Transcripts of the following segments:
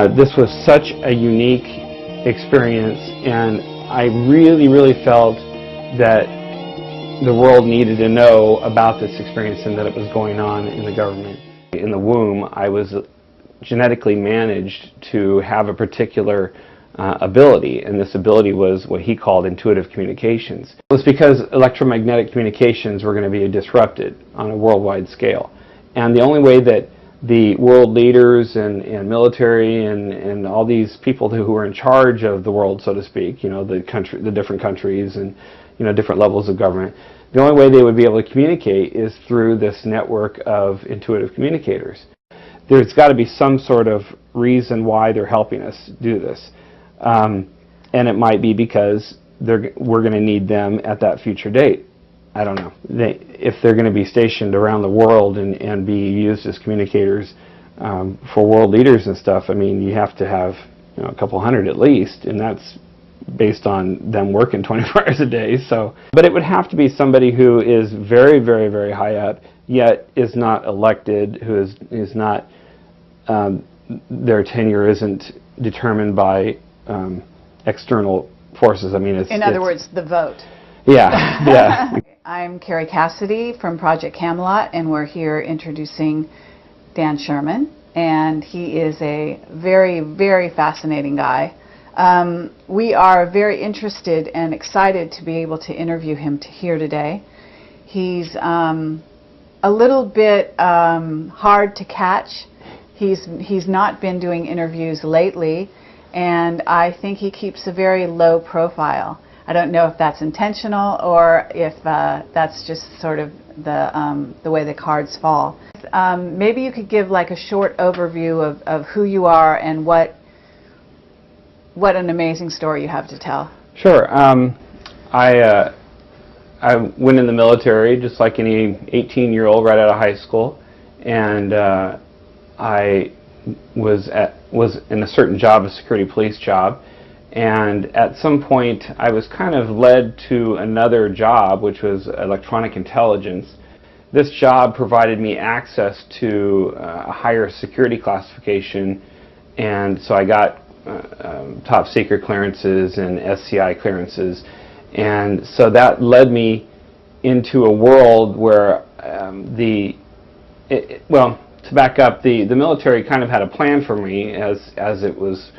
This was such a unique experience, and I really felt that the world needed to know about this experience and that it was going on in the government. In the womb, I was genetically managed to have a particular ability, and this ability was what he called intuitive communications. It was because electromagnetic communications were going to be disrupted on a worldwide scale, and the only way that the world leaders and military and all these people who were in charge of the world, so to speak, the different countries and different levels of government, the only way they would be able to communicate is through this network of intuitive communicators. There's got to be some sort of reason why they're helping us do this, and it might be because we're going to need them at that future date. I don't know. If they're going to be stationed around the world and be used as communicators for world leaders and stuff, I mean, you have to have a couple hundred at least, and that's based on them working 24 hours a day. So, but it would have to be somebody who is very high up, yet is not elected, who is not, their tenure isn't determined by external forces. I mean, in other words, the vote. Yeah. I'm Carrie Cassidy from Project Camelot, and we're here introducing Dan Sherman, and he is a very fascinating guy. We are very interested and excited to be able to interview him here today. He's a little bit hard to catch. He's not been doing interviews lately, and I think he keeps a very low profile. I don't know if that's intentional or if that's just sort of the way the cards fall. Maybe you could give like a short overview of who you are and what an amazing story you have to tell. Sure. I went in the military just like any 18-year-old right out of high school, and I was in a certain job, a security police job. And at some point, I was kind of led to another job, which was electronic intelligence. This job provided me access to a higher security classification, and so I got top secret clearances and SCI clearances. And so that led me into a world where to back up, the military kind of had a plan for me as it was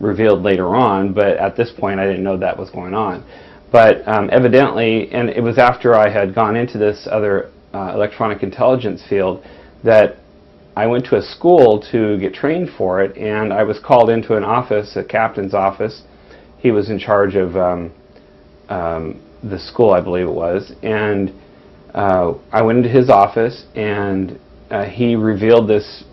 revealed later on, but at this point I didn't know that was going on. But evidently, and it was after I had gone into this other electronic intelligence field, that I went to a school to get trained for it, and I was called into an office, a captain's office. He was in charge of the school, I believe it was, and I went into his office, and he revealed this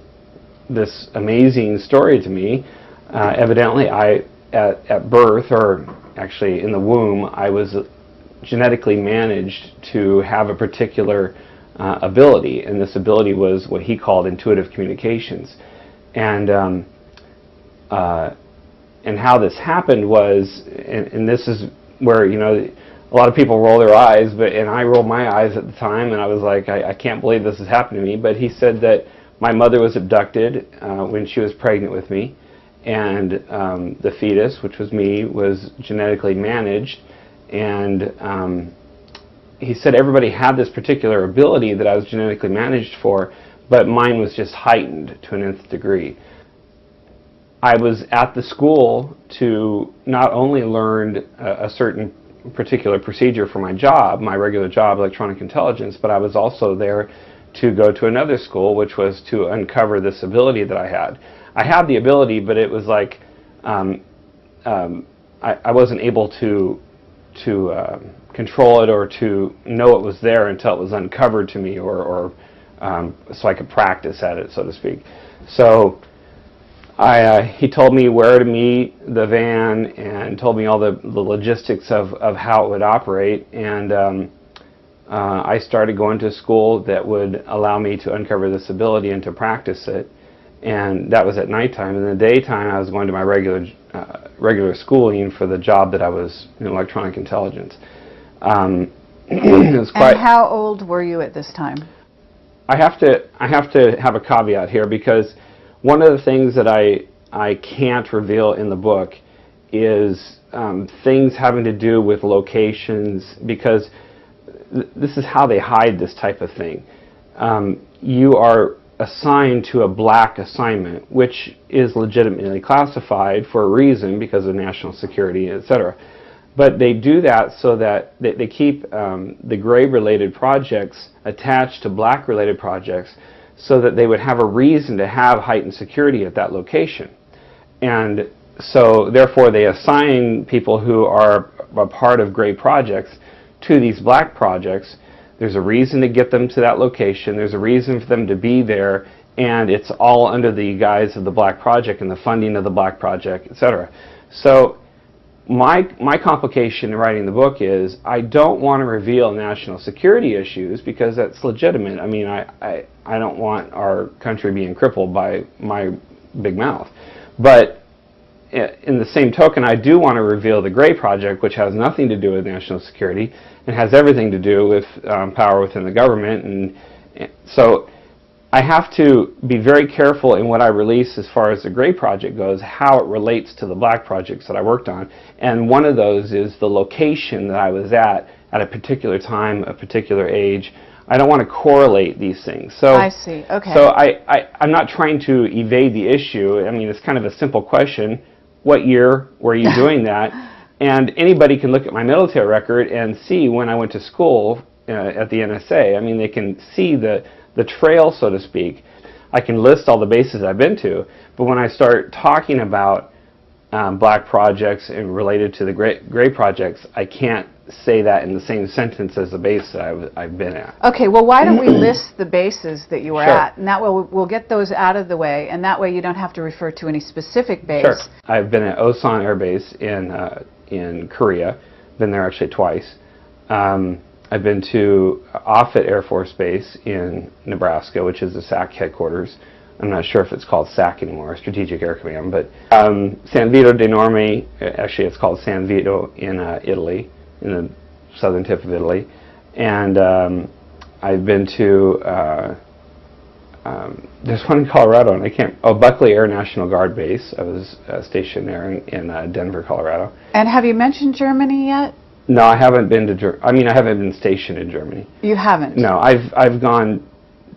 amazing story to me. Evidently, at birth, or actually in the womb, I was genetically managed to have a particular ability, and this ability was what he called intuitive communications. And how this happened was, and this is where a lot of people roll their eyes, and I rolled my eyes at the time, and I was like, I can't believe this has happened to me. But he said that my mother was abducted when she was pregnant with me, and the fetus, which was me, was genetically managed, and he said everybody had this particular ability that I was genetically managed for, but mine was just heightened to an nth degree. I was at the school to not only learn a certain particular procedure for my job, my regular job, electronic intelligence, but I was also there to go to another school, which was to uncover this ability that I had. I had the ability, but it was like I wasn't able to control it or to know it was there until it was uncovered to me, or so I could practice at it, so to speak. So he told me where to meet the van and told me all the logistics of how it would operate, and I started going to a school that would allow me to uncover this ability and to practice it. And that was at nighttime. In the daytime, I was going to my regular schooling for the job that I was in electronic intelligence. It was quite. And how old were you at this time? I have to have a caveat here, because one of the things that I can't reveal in the book is things having to do with locations, because this is how they hide this type of thing. You are assigned to a black assignment, which is legitimately classified for a reason because of national security, etc. But they do that so that they keep the gray-related projects attached to black-related projects so that they would have a reason to have heightened security at that location. And so, therefore, they assign people who are a part of gray projects to these black projects. There's a reason to get them to that location. There's a reason for them to be there, and it's all under the guise of the black project and the funding of the black project, etc. So my complication in writing the book is I don't want to reveal national security issues because that's legitimate. I mean, I don't want our country being crippled by my big mouth. But in the same token, I do want to reveal the Gray Project, which has nothing to do with national security and has everything to do with power within the government. And so I have to be very careful in what I release as far as the Gray Project goes, how it relates to the black projects that I worked on. And one of those is the location that I was at a particular time, a particular age. I don't want to correlate these things. So I see. Okay. So I'm not trying to evade the issue. I mean, it's kind of a simple question. What year were you doing that? And anybody can look at my military record and see when I went to school at the NSA. I mean, they can see the trail, so to speak. I can list all the bases I've been to, but when I start talking about black projects and related to the gray projects, I can't say that in the same sentence as the base that I've been at. Okay, well, why don't we list the bases that you were Sure. at, and that way we'll get those out of the way, and that way you don't have to refer to any specific base. Sure. I've been at Osan Air Base in Korea. Been there actually twice. I've been to Offutt Air Force Base in Nebraska, which is the SAC headquarters. I'm not sure if it's called SAC anymore, Strategic Air Command, but San Vito de Norme, actually it's called San Vito in Italy, in the southern tip of Italy. And I've been to, there's one in Colorado, and Buckley Air National Guard Base. I was stationed there in Denver, Colorado. And have you mentioned Germany yet? No, I haven't been to Germany. I mean, I haven't been stationed in Germany. You haven't? No, I've gone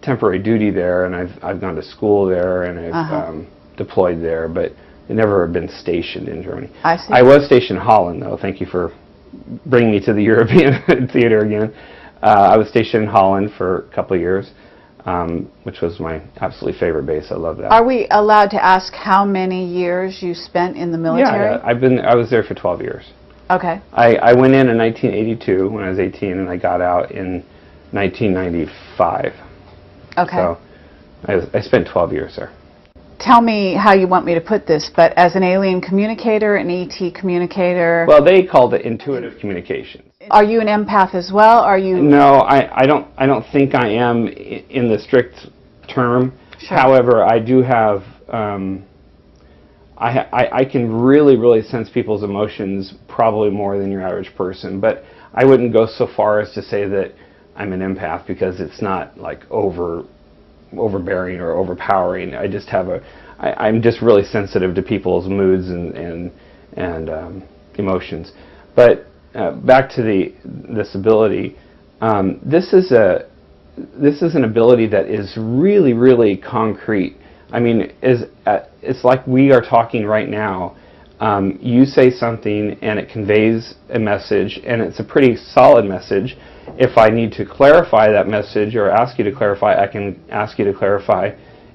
temporary duty there, and I've gone to school there, and I've deployed there, but I've never been stationed in Germany. I see. I was stationed in Holland, though. Thank you for bringing me to the European theater again. I was stationed in Holland for a couple of years, which was my absolutely favorite base. I love that. Are we allowed to ask how many years you spent in the military? Yeah, I was there for 12 years. Okay. I went in 1982 when I was 18, and I got out in 1995. Okay. So I spent 12 years there. Tell me how you want me to put this, but as an alien communicator, an ET communicator... Well, they called it intuitive communications. Are you an empath as well? Are you... No, I don't think I am in the strict term. Sure. However, I do have... I can really sense people's emotions probably more than your average person, but I wouldn't go so far as to say that I'm an empath, because it's not like overbearing or overpowering. I just have I'm just really sensitive to people's moods and emotions. But back to this ability, this is an ability that is really concrete. I mean, it's like we are talking right now. You say something and it conveys a message, and it's a pretty solid message. If I need to clarify that message or ask you to clarify, I can ask you to clarify.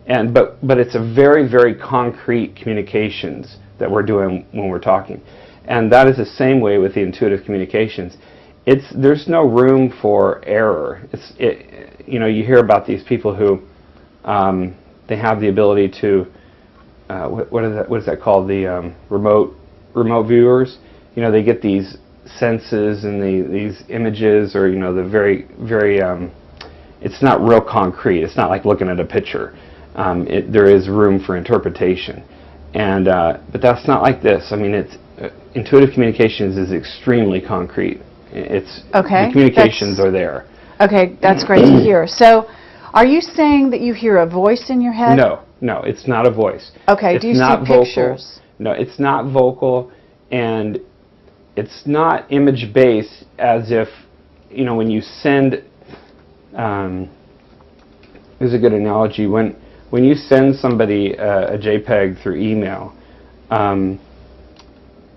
But it's a very concrete communications that we're doing when we're talking. And that is the same way with the intuitive communications. There's no room for error. You hear about these people who they have the ability to what is that called, the remote viewers. They get these senses and these images, or the very it's not real concrete. It's not like looking at a picture. There is room for interpretation, but that's not like this. I mean, intuitive communications is extremely concrete. The communications are there. Okay, that's great to hear. So Are you saying that you hear a voice in your head? No, it's not a voice. Okay, It's do you see not vocal. pictures? No, it's not vocal, and it's not image-based, as if, you know, when you send, here's a good analogy, when you send somebody a JPEG through email,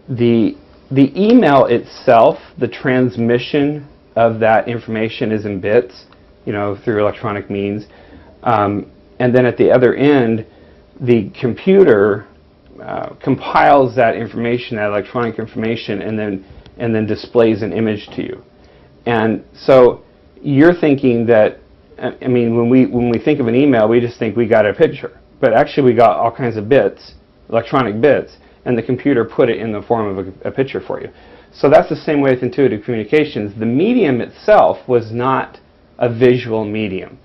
the email itself, the transmission of that information is in bits, you know, through electronic means, and then at the other end, the computer compiles that information, that electronic information, and then displays an image to you. And so you're thinking that, I mean, when we think of an email, we just think we got a picture, but actually we got all kinds of bits, electronic bits, and the computer put it in the form of a picture for you. So that's the same way with intuitive communications. The medium itself was not a visual medium,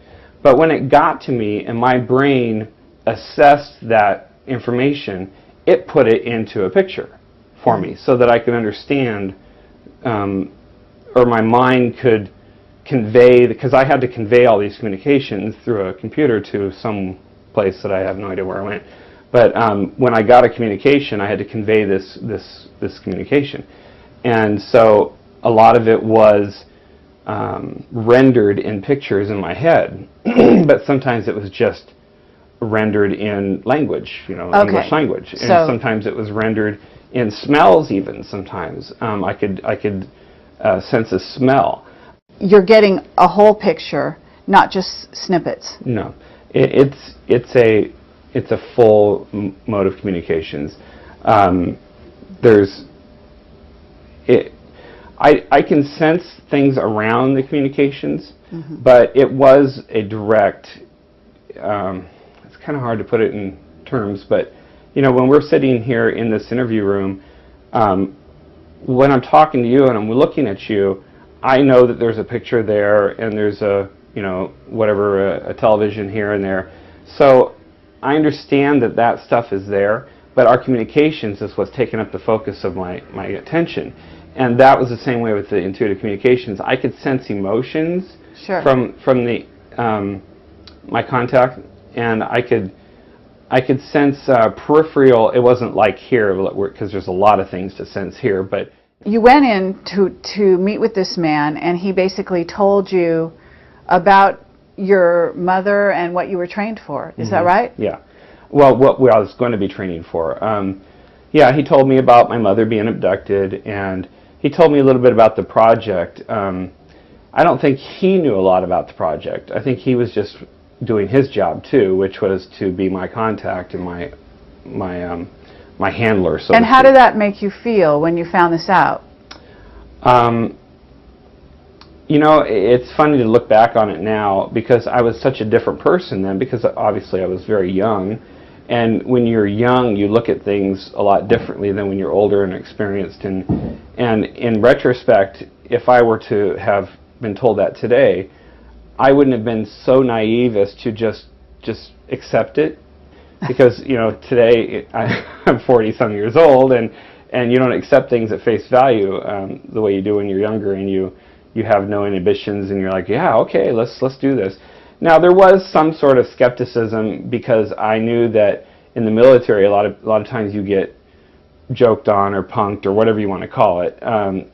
but when it got to me and my brain assessed that information, it put it into a picture for me so that I could understand, or my mind could convey, because I had to convey all these communications through a computer to some place that I have no idea where I went. But when I got a communication, I had to convey this communication. And so a lot of it was rendered in pictures in my head, but sometimes it was just rendered in language, you know, English language. And so sometimes it was rendered in smells even sometimes. I could sense a smell. you're getting a whole picture, not just snippets. No. It's a full mode of communications. I can sense things around the communications, but it was a direct, it's kind of hard to put it in terms, but you know, when we're sitting here in this interview room, when I'm talking to you and I'm looking at you, I know that there's a picture there and there's a, you know, whatever, a television here and there. So I understand that that stuff is there, but our communications is what's taking up the focus of my attention. And that was the same way with the intuitive communications. I could sense emotions from the my contact, and I could sense peripheral. It wasn't like here, because there's a lot of things to sense here. But you went in to meet with this man, and he basically told you about your mother and what you were trained for. Is that right? Yeah. Well, what I was going to be training for. Yeah, he told me about my mother being abducted, and he told me a little bit about the project. I don't think he knew a lot about the project. I think he was just doing his job too, which was to be my contact and my handler. So and how did that make you feel when you found this out? You know, it's funny to look back on it now, because I was such a different person then, because obviously I was very young. And when you're young, you look at things a lot differently than when you're older and experienced. And in retrospect, if I were to have been told that today, I wouldn't have been so naive as to just accept it. Because, you know, today I'm 40-some years old, and you don't accept things at face value the way you do when you're younger, and you have no inhibitions, and you're like, yeah, okay, let's do this. Now, there was some sort of skepticism, because I knew that in the military, a lot of times you get joked on or punked or whatever you want to call it,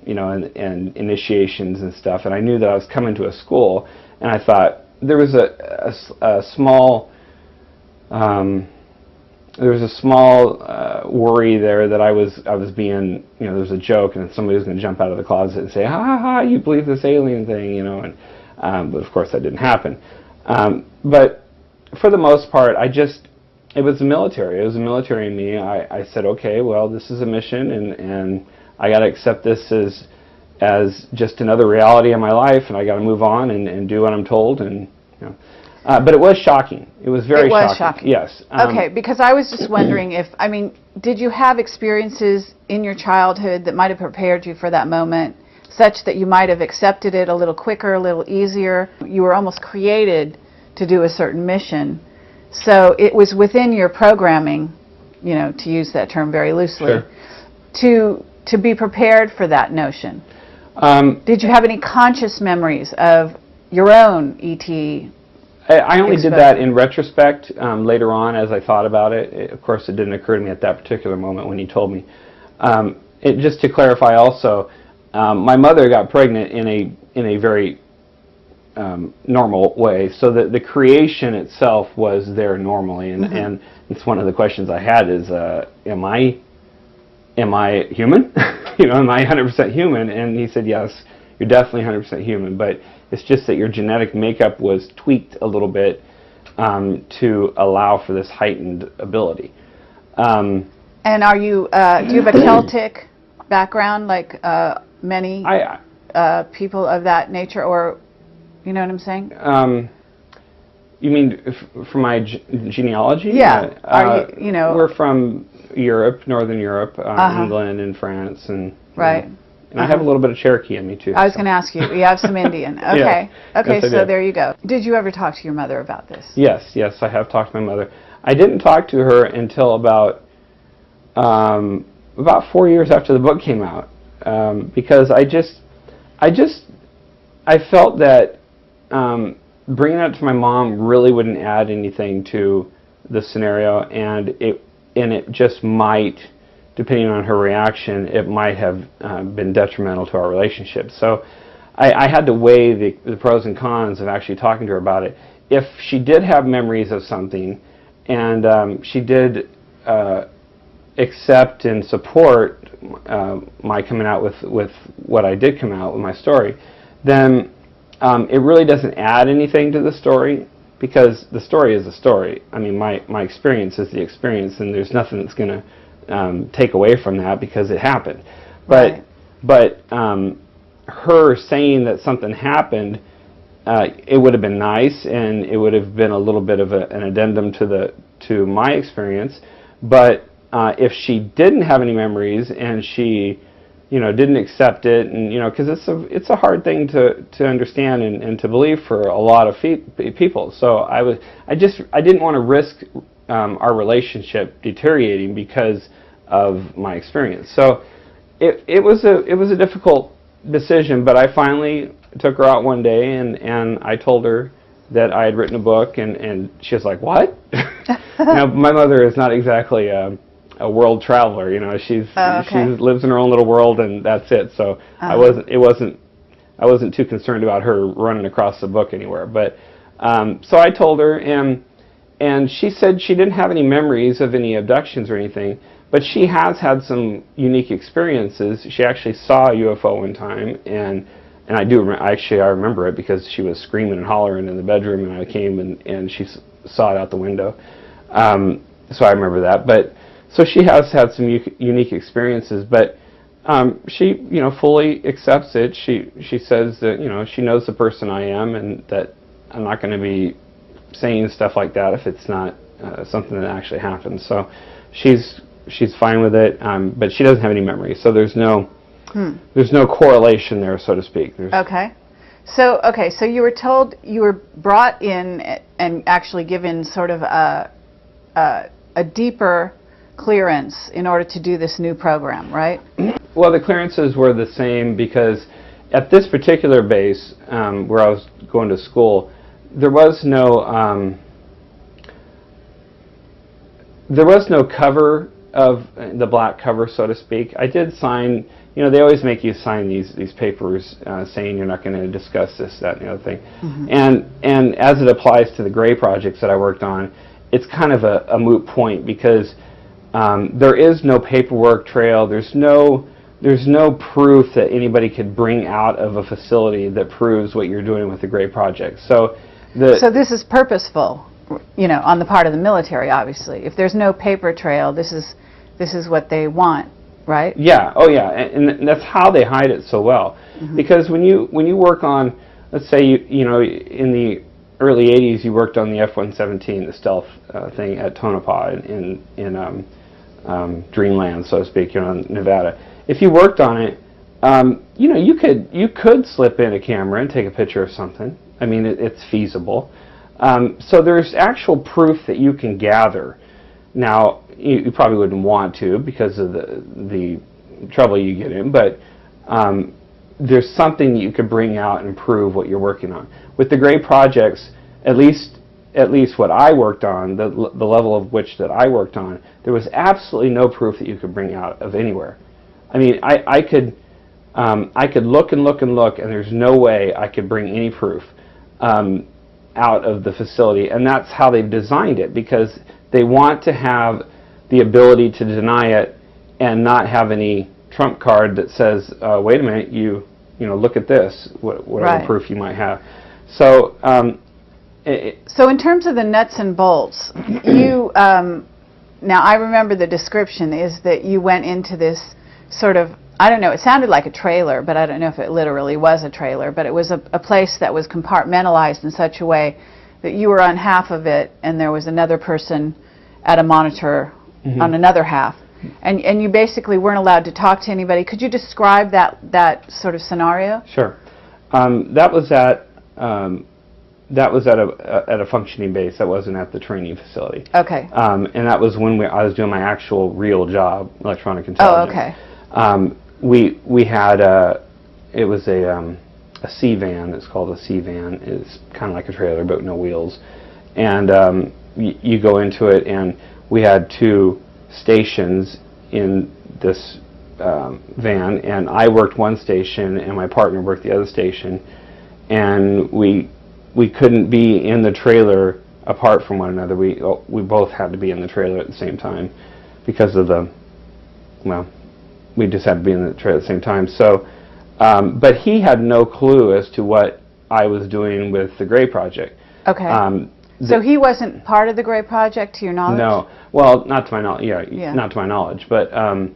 you know, and initiations and stuff. And I knew that I was coming to a school, and I thought there was a small worry there that I was being, you know, there was a joke, and somebody was going to jump out of the closet and say, ha ha, you believe this alien thing, you know, and but of course that didn't happen. But for the most part, it was the military. It was the military in me. I said, okay, well, this is a mission, and I got to accept this as just another reality in my life, and I got to move on and do what I'm told, and you know. But it was shocking. It was very shocking. Yes. Okay, because I was just wondering did you have experiences in your childhood that might have prepared you for that moment, such that you might have accepted it a little quicker, a little easier? You were almost created to do a certain mission. So it was within your programming, you know, to use that term very loosely, to be prepared for that notion. Did you have any conscious memories of your own ET I only did that in retrospect later on as I thought about it. Of course, it didn't occur to me at that particular moment when he told me. Just to clarify also, my mother got pregnant in a very normal way, so that the creation itself was there normally, and it's one of the questions I had is, am I human? Am I 100% human? And he said, yes, you're definitely 100% human, but it's just that your genetic makeup was tweaked a little bit to allow for this heightened ability. And are you, do you have a Celtic background, like many people of that nature, or, you know what I'm saying? You mean from my genealogy? Yeah. Are you know? We're from Europe, Northern Europe, England and France, and right. And I have a little bit of Cherokee in me too. I was going to ask you. You have some Indian. Okay. Yeah. Okay. Yes, So there you go. Did you ever talk to your mother about this? Yes. Yes, I have talked to my mother. I didn't talk to her until about 4 years after the book came out, because I felt that bringing it to my mom really wouldn't add anything to the scenario, and it just might, depending on her reaction, it might have been detrimental to our relationship. So I had to weigh the pros and cons of actually talking to her about it. If she did have memories of something, and she did accept and support my coming out with what I did come out with my story, then it really doesn't add anything to the story, because the story is the story. I mean, my experience is the experience, and there's nothing that's going to take away from that because it happened. But her saying that something happened, it would have been nice, and it would have been a little bit of an addendum to my experience. But if she didn't have any memories and she didn't accept it, and because it's a hard thing to understand and to believe for a lot of people. So I didn't want to risk our relationship deteriorating because of my experience. So it was a difficult decision, but I finally took her out one day and I told her that I had written a book, and she was like, "What?" Now, my mother is not exactly a world traveler, she lives in her own little world, and that's it. So I wasn't too concerned about her running across the book anywhere. But so I told her, and she said she didn't have any memories of any abductions or anything, but she has had some unique experiences. She actually saw a UFO one time, and I remember it because she was screaming and hollering in the bedroom, and I came and she saw it out the window. So I remember that, but. So she has had some unique experiences, but she, fully accepts it. She says that, she knows the person I am, and that I'm not going to be saying stuff like that if it's not something that actually happens. So she's fine with it, but she doesn't have any memory. So there's no correlation there, so to speak. Okay. So you were told, you were brought in and actually given sort of a deeper clearance in order to do this new program, right? Well, the clearances were the same, because at this particular base where I was going to school, there was no cover of the black cover, so to speak. I did sign, they always make you sign these papers saying you're not going to discuss this, that, and the other thing. And as it applies to the gray projects that I worked on, it's kind of a moot point, because there is no paperwork trail. There's no proof that anybody could bring out of a facility that proves what you're doing with the gray project. So this is purposeful, on the part of the military, obviously. If there's no paper trail, this is what they want, right? Yeah. Oh, yeah. And that's how they hide it so well. Because when you work on, let's say in the early 80s, you worked on the F-117, the stealth thing at Tonopah in Dreamland, so to speak, in Nevada. If you worked on it, you could slip in a camera and take a picture of something. I mean, it's feasible. So there's actual proof that you can gather. Now, you probably wouldn't want to because of the trouble you get in, but there's something that you could bring out and prove what you're working on. With the gray projects, at least what I worked on, the level of which that I worked on, there was absolutely no proof that you could bring out of anywhere. I mean, I could look and look and look, and there's no way I could bring any proof out of the facility. And that's how they've designed it, because they want to have the ability to deny it and not have any trump card that says, wait a minute, you know, look at this, whatever Right. proof you might have. So, So in terms of the nuts and bolts, you now I remember the description is that you went into this sort of, I don't know, it sounded like a trailer, but I don't know if it literally was a trailer, but it was a place that was compartmentalized in such a way that you were on half of it and there was another person at a monitor on another half. And you basically weren't allowed to talk to anybody. Could you describe that sort of scenario? Sure. That was at a functioning base. That wasn't at the training facility. Okay. And that was when I was doing my actual real job, electronic intelligence. Oh, okay. We had it was a C van. It's called a C van. It's kind of like a trailer but no wheels. And you go into it, and we had 2 stations in this van, and I worked one station and my partner worked the other station, and we couldn't be in the trailer apart from one another. We both had to be in the trailer at the same time because of we just had to be in the trailer at the same time. So, but he had no clue as to what I was doing with the Gray Project. Okay. So he wasn't part of the Gray Project, to your knowledge? No. Well, not to my knowledge. Yeah, not to my knowledge. But I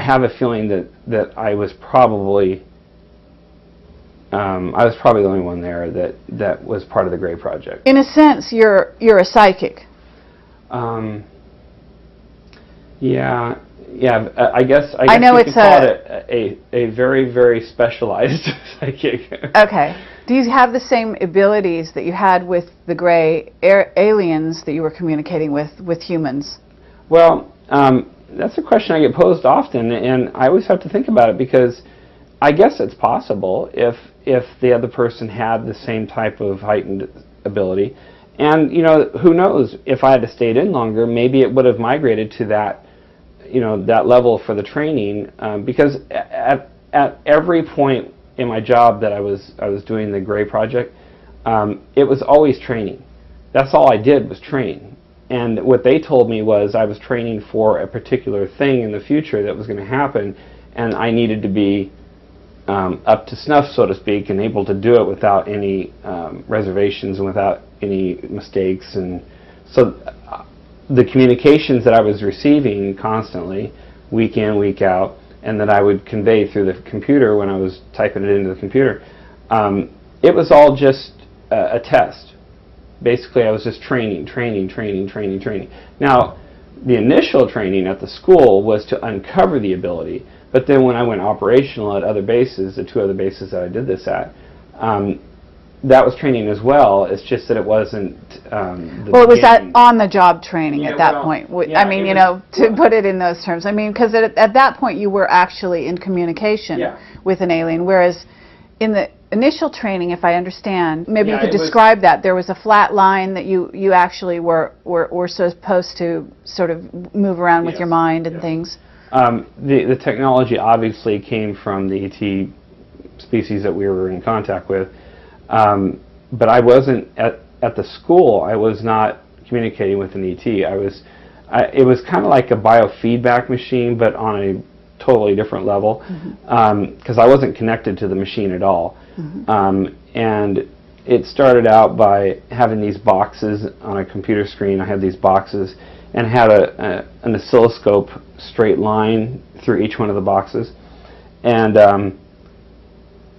have a feeling that I was probably the only one there that was part of the Gray Project. In a sense, you're a psychic. Yeah. I guess I know you it's could call it a very, very specialized psychic. Okay. Do you have the same abilities that you had with the Gray aliens that you were communicating with humans? Well, that's a question I get posed often, and I always have to think about it, because I guess it's possible if the other person had the same type of heightened ability. And, you know, who knows, if I had stayed in longer, maybe it would have migrated to that, you know, that level for the training, because at every point in my job that I was doing the Gray Project, it was always training. That's all I did was train. And what they told me was I was training for a particular thing in the future that was going to happen, and I needed to be up to snuff, so to speak, and able to do it without any reservations and without any mistakes. And so the communications that I was receiving constantly, week in, week out, and that I would convey through the computer when I was typing it into the computer, it was all just a test. Basically, I was just training. Now, the initial training at the school was to uncover the ability, but then when I went operational at other bases, the 2 other bases that I did this at, that was training as well. It's just that it wasn't well, it was that on-the-job training at that point. Yeah, I mean, you know, to put it in those terms. I mean, because at that point you were actually in communication with an alien, whereas in the initial training, if I understand, maybe you could describe that. There was a flat line that you actually were supposed to sort of move around with your mind and things. The technology obviously came from the ET species that we were in contact with. But I wasn't at the school. I was not communicating with an ET. It was kind of like a biofeedback machine, but on a totally different level, because I wasn't connected to the machine at all. And it started out by having these boxes on a computer screen. I had these boxes and had an oscilloscope straight line through each one of the boxes, and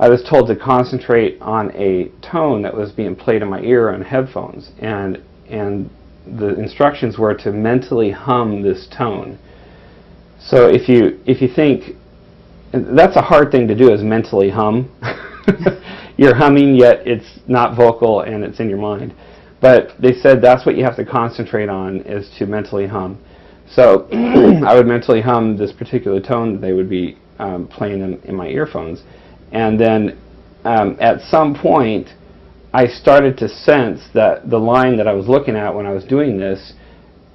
I was told to concentrate on a tone that was being played in my ear on headphones, and the instructions were to mentally hum this tone. So if you think, that's a hard thing to do, is mentally hum. You're humming, yet it's not vocal and it's in your mind. But they said that's what you have to concentrate on, is to mentally hum. So I would mentally hum this particular tone that they would be playing in my earphones. And then at some point, I started to sense that the line that I was looking at when I was doing this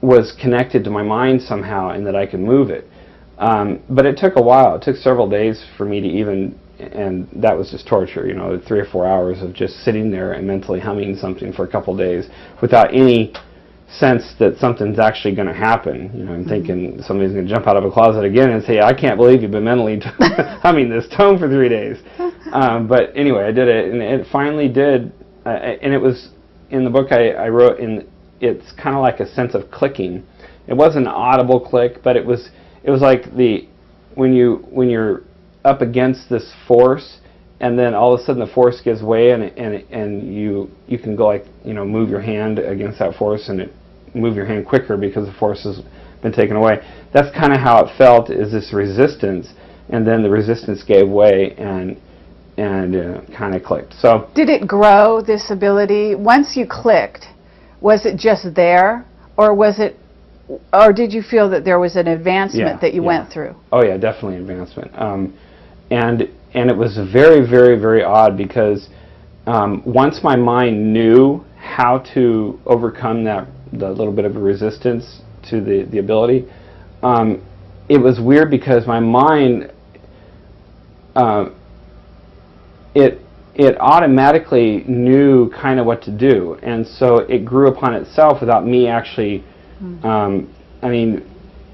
was connected to my mind somehow, and that I could move it. But it took a while. It took several days for me to even, and that was just torture, 3 or 4 hours of just sitting there and mentally humming something for a couple days without any sense that something's actually going to happen. I'm thinking somebody's going to jump out of a closet again and say, I can't believe you've been mentally humming this tone for 3 days. But anyway, I did it, and it finally did, and it was, in the book I wrote, it's kind of like a sense of clicking. It wasn't an audible click, but it was like when you're up against this force, and then all of a sudden the force gives way, and you can go like, move your hand against that force, and move your hand quicker because the force has been taken away. That's kind of how it felt, is this resistance, and then the resistance gave way and kind of clicked. So did it grow, this ability? Once you clicked, was it just there, or did you feel that there was an advancement that you went through? Oh yeah, definitely advancement. And it was very, very, very odd, because once my mind knew how to overcome the little bit of a resistance to the ability, it was weird, because my mind, it automatically knew kind of what to do, and so it grew upon itself without me actually,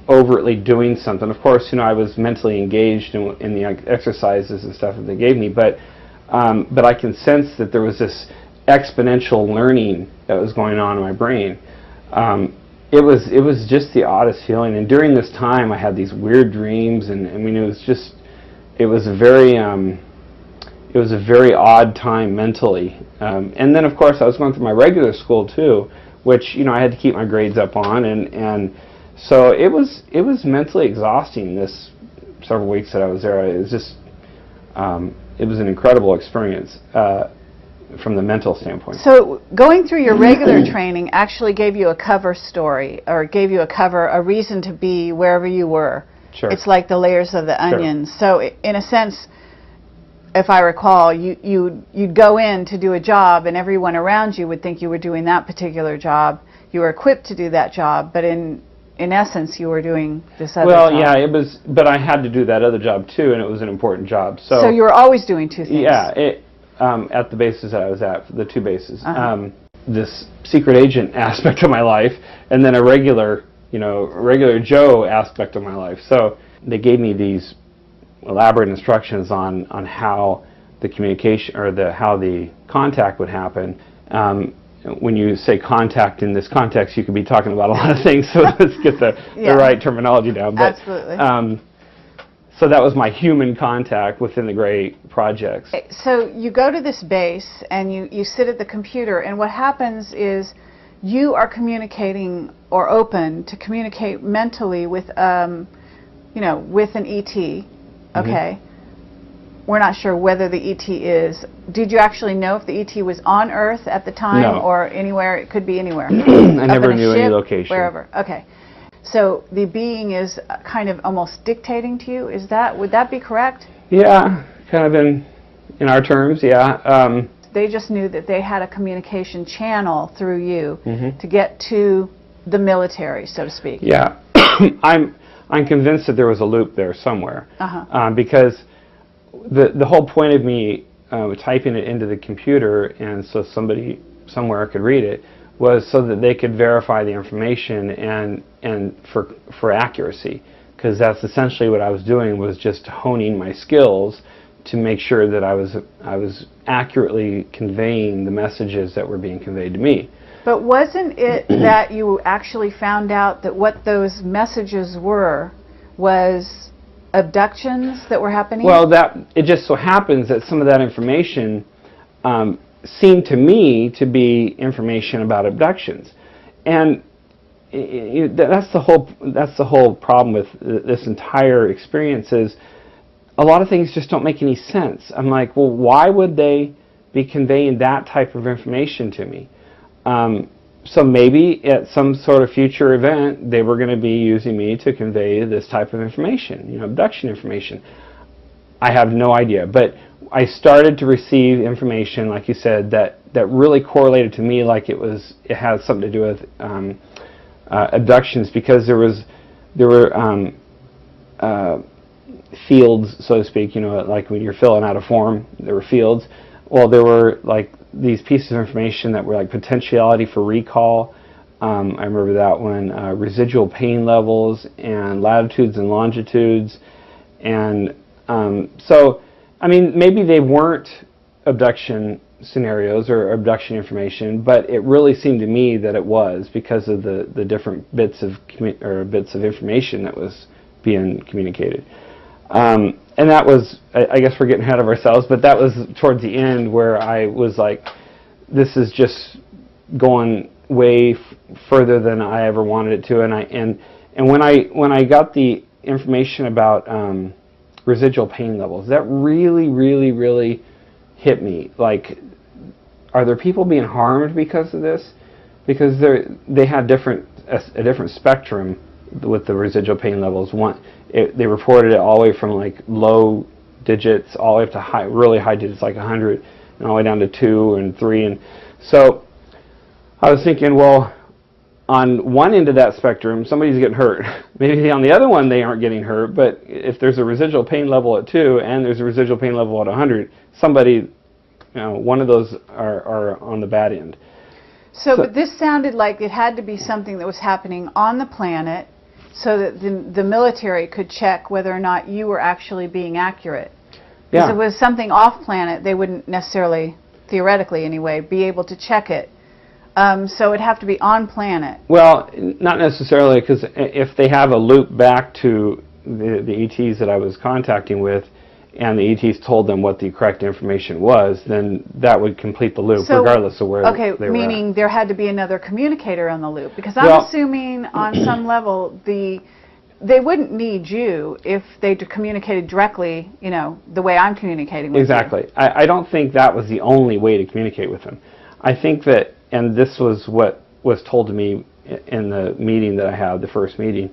overtly doing something. Of course, I was mentally engaged in the exercises and stuff that they gave me, but I can sense that there was this exponential learning that was going on in my brain. It was just the oddest feeling, and during this time I had these weird dreams, and it was a very odd time mentally. And then of course I was going through my regular school too, which I had to keep my grades up on, and so it was mentally exhausting, this several weeks that I was there. It was just it was an incredible experience from the mental standpoint. So going through your regular training actually gave you a cover story, or gave you a reason to be wherever you were. Sure. It's like the layers of the onion. Sure. So in a sense, if I recall, you'd go in to do a job, and everyone around you would think you were doing that particular job. You were equipped to do that job, but in essence, you were doing this other job. Well, yeah, it was, but I had to do that other job too, and it was an important job. So you were always doing two things. Yeah, at the bases that I was at, the two bases. This secret agent aspect of my life, and then a regular Joe aspect of my life. So they gave me these elaborate instructions on how the communication, or how the contact would happen. When you say contact in this context, you could be talking about a lot of things, so let's get the right terminology down. But, absolutely. So that was my human contact within the Gray projects. So you go to this base, and you sit at the computer, and what happens is you are communicating, or open to communicate mentally with, with an ET. Okay. We're not sure whether the ET is. Did you actually know if the ET was on Earth at the time? No. Or anywhere? It could be anywhere. I never knew any location. Wherever. Okay. So the being is kind of almost dictating to you. Would that be correct? Yeah, kind of in our terms. Yeah. They just knew that they had a communication channel through you to get to the military, so to speak. Yeah. I'm convinced that there was a loop there somewhere, because the whole point of me typing it into the computer, and so somebody somewhere could read it, was so that they could verify the information and for accuracy, because that's essentially what I was doing, was just honing my skills to make sure that I was accurately conveying the messages that were being conveyed to me. But wasn't it that you actually found out that what those messages was abductions that were happening? Well, it just so happens that some of that information seemed to me to be information about abductions, and that's the whole problem with this entire experience. Is a lot of things just don't make any sense. I'm like, well, why would they be conveying that type of information to me? So maybe at some sort of future event, they were going to be using me to convey this type of information, abduction information. I have no idea, but I started to receive information, like you said, that that really correlated to me like it had something to do with abductions, because there were fields, so to speak, like when you're filling out a form, there were fields. Well, there were like these pieces of information that were like potentiality for recall. I remember that one, residual pain levels and latitudes and longitudes. And so, I mean, maybe they weren't abduction scenarios or abduction information, but it really seemed to me that it was, because of the different bits of information that was being communicated. And that was, I guess we're getting ahead of ourselves, but that was towards the end where I was like, this is just going way further than I ever wanted it to. And when I got the information about residual pain levels, that really hit me. Like, are there people being harmed because of this? Because they had a different spectrum with the residual pain levels. They reported it all the way from like low digits all the way up to really high digits, like 100, and all the way down to 2 and 3. And so I was thinking, well, on one end of that spectrum, somebody's getting hurt. Maybe on the other one, they aren't getting hurt, but if there's a residual pain level at 2 and there's a residual pain level at 100, somebody, one of those are on the bad end. So but this sounded like it had to be something that was happening on the planet, so that the military could check whether or not you were actually being accurate. Because if it was something off planet, they wouldn't necessarily, theoretically anyway, be able to check it. So it'd have to be on planet. Well, not necessarily, because if they have a loop back to the ETs that I was contacting with, and the ETs told them what the correct information was, then that would complete the loop, regardless of where they were at. Meaning there had to be another communicator on the loop. Because I'm assuming on some level they wouldn't need you if they communicated directly, the way I'm communicating with you. Exactly. I don't think that was the only way to communicate with them. I think that, and this was what was told to me in the meeting that I had, the first meeting,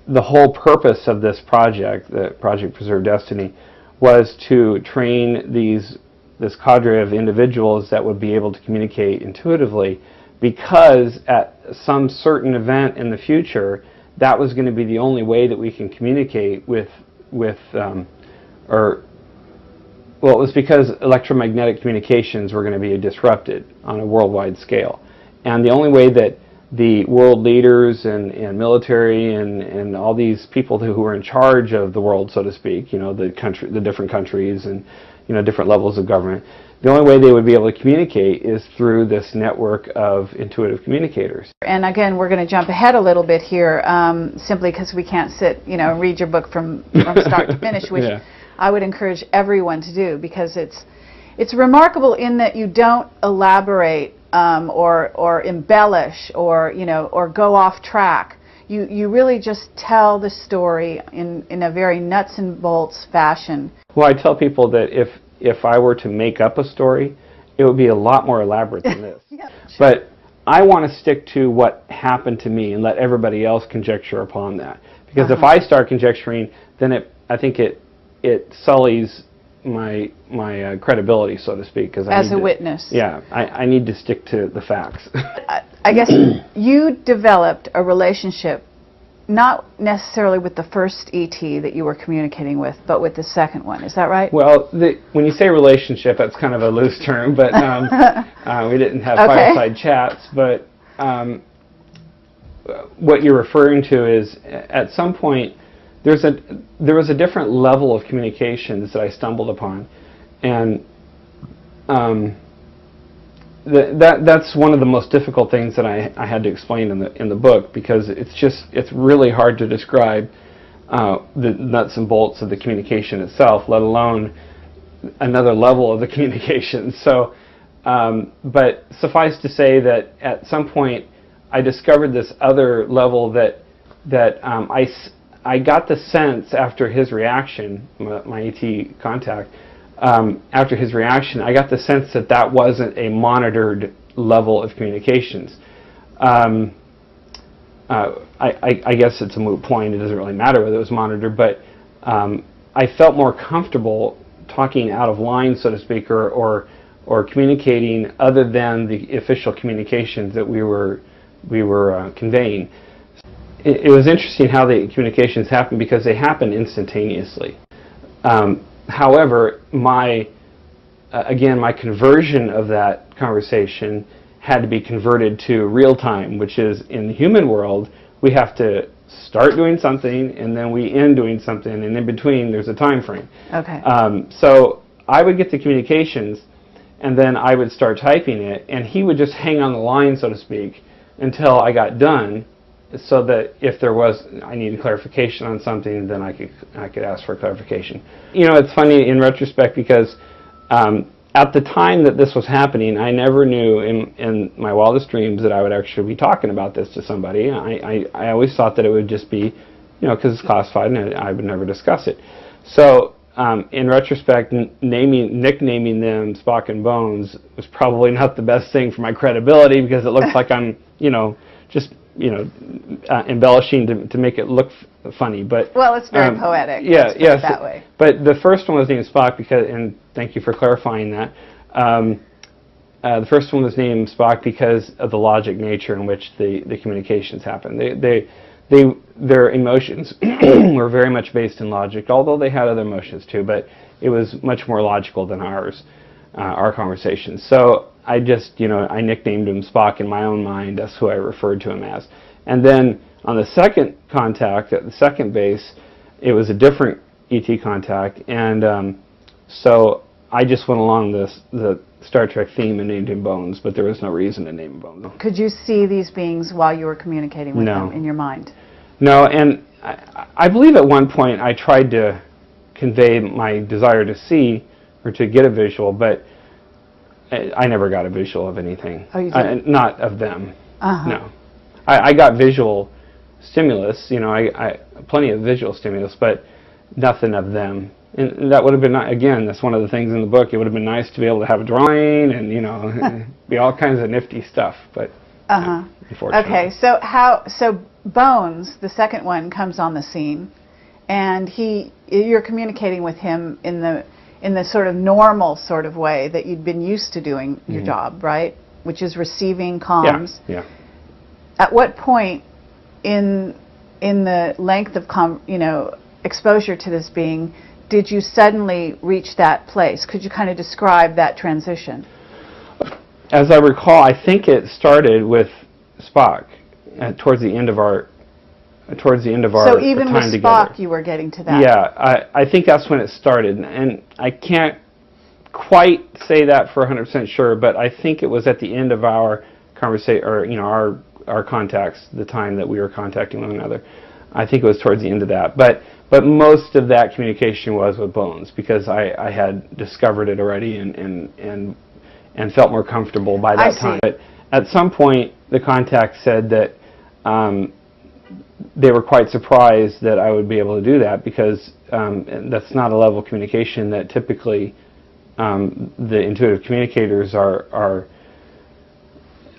the whole purpose of this project, the Project Preserve Destiny, was to train this cadre of individuals that would be able to communicate intuitively, because at some certain event in the future, that was going to be the only way that we can communicate with it was because electromagnetic communications were going to be disrupted on a worldwide scale. And the only way that the world leaders and military and all these people who were in charge of the world, so to speak, the different countries and different levels of government, the only way they would be able to communicate is through this network of intuitive communicators. And again, we're going to jump ahead a little bit here, simply because we can't sit, and read your book from start to finish, which I would encourage everyone to do, because it's remarkable in that you don't elaborate or embellish or go off track. You really just tell the story in a very nuts and bolts fashion. Well, I tell people that if I were to make up a story, it would be a lot more elaborate than this. But I want to stick to what happened to me and let everybody else conjecture upon that. Because if I start conjecturing, then I think it sullies my credibility, so to speak. As a witness. Yeah, I need to stick to the facts. I guess you developed a relationship, not necessarily with the first ET that you were communicating with, but with the second one. Is that right? Well, when you say relationship, that's kind of a loose term, but we didn't have fireside chats. But what you're referring to is, at some point, there was a different level of communications that I stumbled upon, and that's one of the most difficult things that I had to explain in the book, because it's really hard to describe the nuts and bolts of the communication itself, let alone another level of the communication. So, but suffice to say that at some point I discovered this other level that I got the sense after his reaction, my ET contact, after his reaction, I got the sense that wasn't a monitored level of communications. I guess it's a moot point. It doesn't really matter whether it was monitored, but I felt more comfortable talking out of line, so to speak, or or communicating other than the official communications that we were conveying. It was interesting how the communications happened because they happened instantaneously. However, my conversion of that conversation had to be converted to real time, which is in the human world, we have to start doing something and then we end doing something, and in between there's a time frame. Okay. So I would get the communications and then I would start typing it, and he would just hang on the line, so to speak, until I got done, so that if I needed clarification on something, then I could ask for clarification. You know, it's funny in retrospect because at the time that this was happening, I never knew in my wildest dreams that I would actually be talking about this to somebody. I always thought that it would just be, you know, because it's classified and I would never discuss it. So in retrospect, nicknaming them Spock and Bones was probably not the best thing for my credibility, because it looks like I'm, you know, just, you know, embellishing to make it look funny. But well, it's very poetic. Yeah, yes. That way. But the first one was named Spock because, and thank you for clarifying that. The first one was named Spock because of the logic nature in which the communications happen. Their emotions were very much based in logic, although they had other emotions too, but it was much more logical than ours, our conversations. So I just, you know, I nicknamed him Spock in my own mind. That's who I referred to him as. And then on the second contact, at the second base, it was a different ET contact, and so I just went along the Star Trek theme and named him Bones, but there was no reason to name him Bones. Could you see these beings while you were communicating with them in your mind? No, and I believe at one point I tried to convey my desire to see or to get a visual, but I never got a visual of anything. Oh, you didn't? Not of them. Uh-huh. No. I got visual stimulus, you know, I plenty of visual stimulus, but nothing of them. And that would have been, again, that's one of the things in the book. It would have been nice to be able to have a drawing and, you know, be all kinds of nifty stuff, but unfortunately. Okay, so Bones, the second one, comes on the scene, and you're communicating with him in the sort of normal sort of way that you'd been used to doing your job, right? Which is receiving comms. Yeah. At what point in the length of exposure to this being did you suddenly reach that place? Could you kind of describe that transition? As I recall, I think it started with Spock towards the end of our So even with Spock, together. You were getting to that. Yeah, I think that's when it started, and I can't quite say that for 100% sure, but I think it was at the end of our conversation, or you know, our contacts, the time that we were contacting one another. I think it was towards the end of that, but most of that communication was with Bones, because I had discovered it already and felt more comfortable by that time. But at some point, the contact said that they were quite surprised that I would be able to do that, because that's not a level of communication that typically the intuitive communicators are.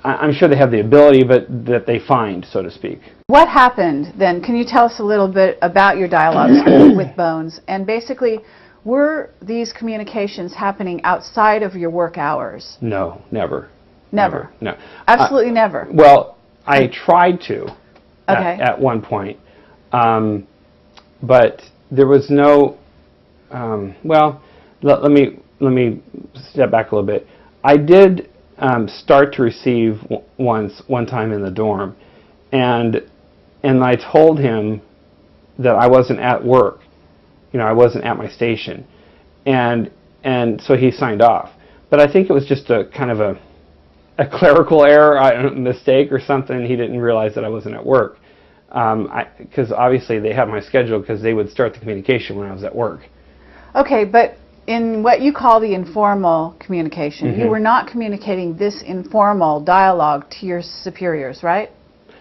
I'm sure they have the ability, but that they find, so to speak. What happened then? Can you tell us a little bit about your dialogues with Bones? And basically, were these communications happening outside of your work hours? No, never. Never? No. Absolutely never? Well, I tried to at one point, but there was no, well, let me step back a little bit. I did start to receive one time in the dorm, and I told him that I wasn't at work, you know, I wasn't at my station, and so he signed off. But I think it was just a kind of a clerical error, a mistake or something. He didn't realize that I wasn't at work, because obviously they have my schedule, because they would start the communication when I was at work. Okay, but in what you call the informal communication, you were not communicating this informal dialogue to your superiors, right?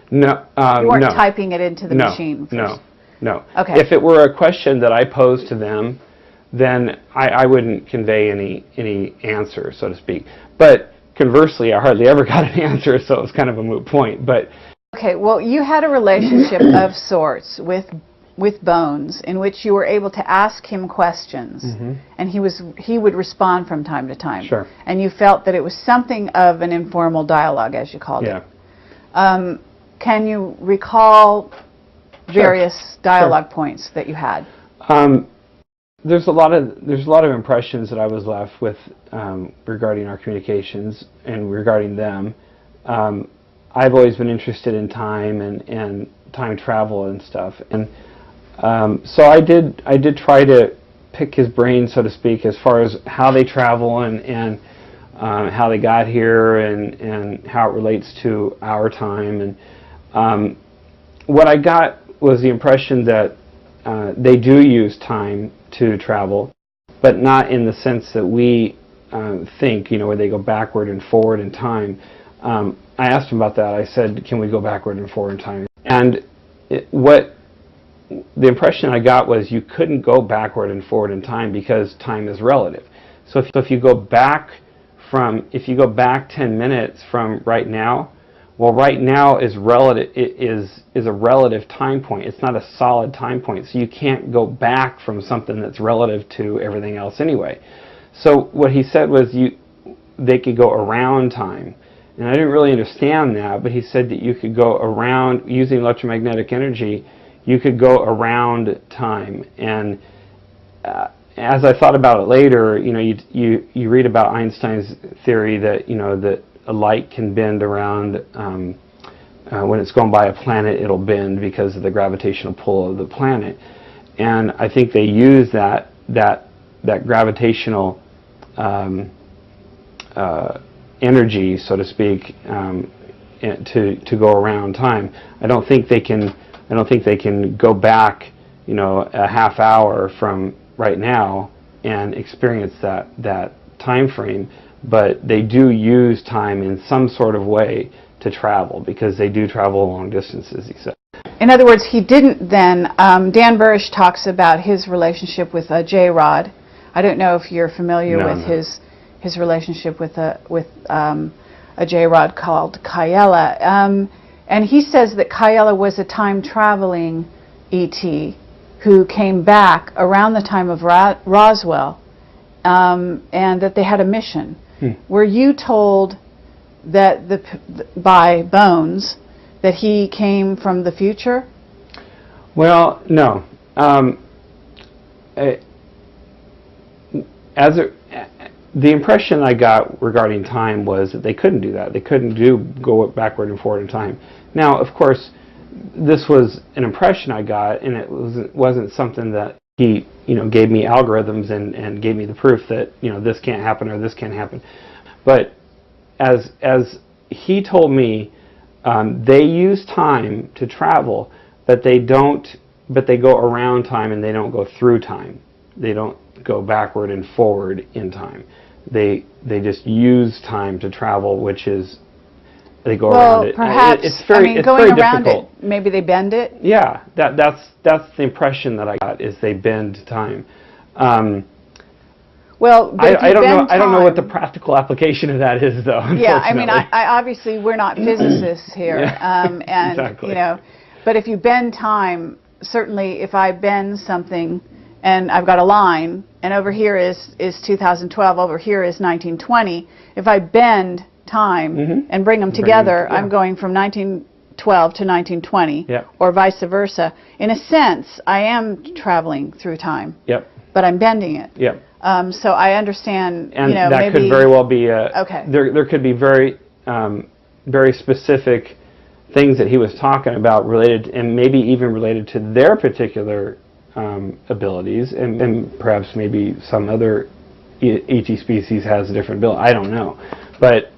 No. You weren't typing it into the machine first. No. Okay. If it were a question that I posed to them, then I wouldn't convey any answer, so to speak. But conversely, I hardly ever got an answer, so it was kind of a moot point. But okay, well, you had a relationship of sorts with with Bones in which you were able to ask him questions, and he would respond from time to time. Sure. And you felt that it was something of an informal dialogue, as you called it. Can you recall various dialogue points that you had? There's a lot of impressions that I was left with regarding our communications and regarding them. I've always been interested in time and time travel and stuff, and so I did try to pick his brain, so to speak, as far as how they travel and how they got here and how it relates to our time. And what I got was the impression that they do use time to travel, but not in the sense that we think, where they go backward and forward in time. I asked him about that. I said, can we go backward and forward in time? And the impression I got was you couldn't go backward and forward in time because time is relative. So if you go back 10 minutes from right now, well, right now is relative, is a relative time point. It's not a solid time point. So you can't go back from something that's relative to everything else anyway. So what he said was they could go around time. And I didn't really understand that, but he said that you could go around, using electromagnetic energy, you could go around time. And as I thought about it later, you read about Einstein's theory that, that a light can bend around, when it's going by a planet, it'll bend because of the gravitational pull of the planet. And I think they use that gravitational energy, so to speak, to go around time. I don't think they can go back, a half hour from right now and experience that time frame, but they do use time in some sort of way to travel, because they do travel long distances, he said. In other words, he didn't then, Dan Burish talks about his relationship with J-Rod. I don't know if you're familiar with his relationship with a J-Rod called Kayela. And he says that Kayela was a time-traveling ET who came back around the time of Roswell, and that they had a mission. Were you told that by Bones that he came from the future? Well, no. The impression I got regarding time was that they couldn't do that. They couldn't go backward and forward in time. Now, of course, this was an impression I got, and it wasn't something that he, gave me algorithms and gave me the proof that, this can't happen or this can't happen. But as he told me, they use time to travel, but they go around time and they don't go through time. They don't go backward and forward in time. They just use time to travel, which is they go around it. Perhaps it's very around difficult. It, maybe they bend it. Yeah, that's the impression that I got, is they bend time. Well, I don't know what the practical application of that is, though. Yeah, I mean, I obviously we're not physicists here, and exactly. but if you bend time, certainly if I bend something and I've got a line, and over here is 2012, over here is 1920. If I bend time and bring them together, I'm going from 1912 to 1920, or vice versa. In a sense, I am traveling through time, but I'm bending it. So I understand, and that maybe could very well be there could be very very specific things that he was talking about related, and maybe even related to their particular abilities, and perhaps maybe some other ET species has a different ability. I don't know, but